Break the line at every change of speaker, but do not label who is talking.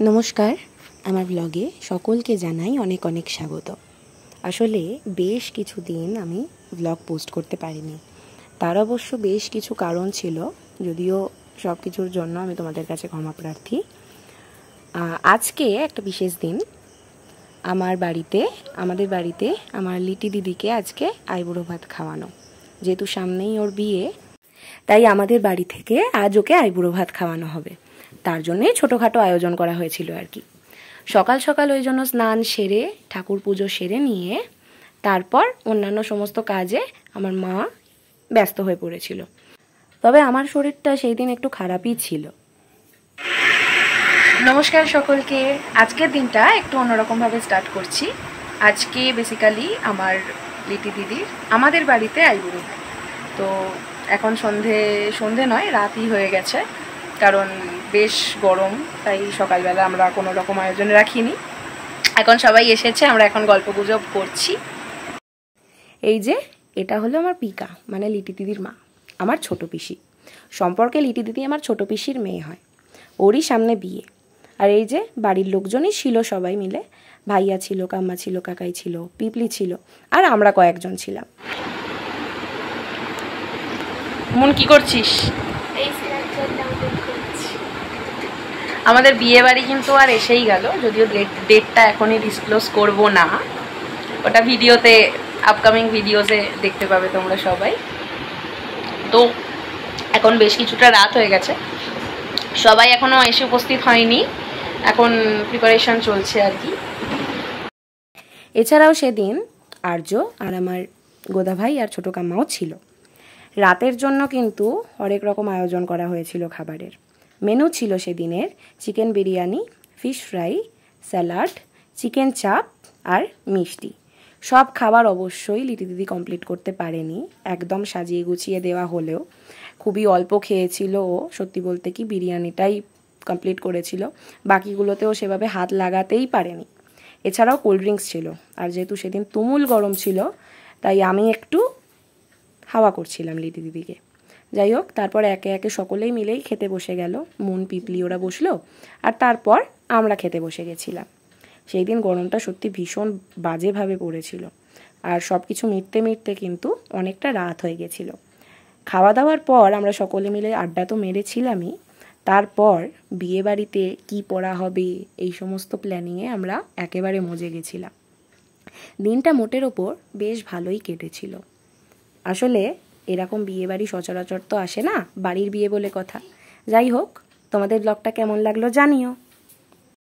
নমস্কার, আমার ব্লগে সকলকে জানাই অনেক অনেক স্বাগত। আসলে বেশ কিছুদিন আমি ব্লগ পোস্ট করতে পারিনি। তার অবশ্য বেশ কিছু কারণ ছিল, যদিও সব কিছুর জন্য আমি তোমাদের কাছে ক্ষমা প্রার্থী। আজকে একটা বিশেষ দিন। আমাদের বাড়িতে আমার লিটি দিদিকে আজকে আইবুড়ো ভাত খাওয়ানো। যেহেতু সামনেই ওর বিয়ে, তাই আমাদের বাড়ি থেকে আজ ওকে আইবুড়ো ভাত খাওয়ানো হবে। তার জন্যই ছোটোখাটো আয়োজন করা হয়েছিল আর কি। সকাল সকাল ওই জন্য স্নান সেরে ঠাকুর পুজো সেরে নিয়ে তারপর অন্যান্য সমস্ত কাজে আমার মা ব্যস্ত হয়ে পড়েছিল। তবে আমার শরীরটা সেই দিন একটু খারাপই ছিল। নমস্কার সকলকে। আজকের দিনটা একটু অন্যরকমভাবে স্টার্ট করছি। আজকে বেসিক্যালি আমার লিটি দিদির আমাদের বাড়িতে আইবুড়ো ভাত। তো এখন সন্ধে নয়, রাতই হয়ে গেছে, কারণ বেশ গরম, তাই সকালবেলা আমরা কোনো রকম আয়োজন রাখিনি। এখন সবাই এসেছে, আমরা এখন গল্পগুজব করছি। এই যে এটা হলো আমার পিকা, মানে লিটি দিদির মা, আমার ছোট পিসি। সম্পর্কে লিটি দিদি আমার ছোট পিসির মেয়ে হয়। ওরই সামনে বিয়ে। আর এই যে বাড়ির লোকজনই ছিল সবাই মিলে। ভাইয়া ছিল, কাম্মা ছিল, কাকাই ছিল, পিপলি ছিল, আর আমরা কয়েকজন ছিলাম। মন কি করছিস? আমাদের বিয়ে বাড়ি কিন্তু আর এসেই গেল, যদিও ডেটটা এখনই ডিসক্লোজ করব না। ওটা ভিডিওতে, আপকামিং ভিডিওতে দেখতে পাবে তোমরা সবাই। তো এখন বেশ কিছুটা রাত হয়ে গেছে, সবাই এখনো এসে উপস্থিত হয়নি, এখন প্রিপারেশন চলছে আর কি। এছাড়াও সেদিন আর্য আর আমার গোদা ভাই আর ছোটো কাম্মাও ছিল। রাতের জন্য কিন্তু অনেক রকম আয়োজন করা হয়েছিল খাবারের। মেনু ছিল সেদিনের chicken biryani, fish fry, salad, chicken চাপ আর মিষ্টি। সব খাবার অবশ্যই লিটি দিদি কমপ্লিট করতে পারেনি, একদম সাজিয়ে গুছিয়ে দেওয়া হলেও খুবই অল্প খেয়েছিল ও। সত্যি বলতে কি বিরিয়ানিটাই কমপ্লিট করেছিল, বাকিগুলোতেও সেভাবে হাত লাগাতেই পারেনি। এছাড়াও কোল্ড ড্রিঙ্কস ছিল, আর যেহেতু সেদিন তুমুল গরম ছিল তাই আমি একটু হাওয়া করছিলাম লিটি দিদিকে। যাই হোক, তারপর একে একে সকলেই মিলেই খেতে বসে গেল। মন, পিপলি ওরা বসলো, আর তারপর আমরা খেতে বসে গেছিলাম। সেই দিন গরমটা সত্যি ভীষণ বাজেভাবে পড়েছিল, আর সব কিছু মিটতে মিটতে কিন্তু অনেকটা রাত হয়ে গেছিল। খাওয়া দাওয়ার পর আমরা সকলে মিলে আড্ডা তো মেরেছিলামই, তারপর বিয়ে বাড়িতে কী পরা হবে এই সমস্ত প্ল্যানিংয়ে আমরা একেবারে মজে গেছিলাম। দিনটা মোটের ওপর বেশ ভালোই কেটেছিল। আসলে এরকম বিয়ে বাড়ি সচরাচর তো আসে না, বাড়ির বিয়ে বলে কথা। যাই হোক, তোমাদের ব্লগটা কেমন লাগলো জানিও।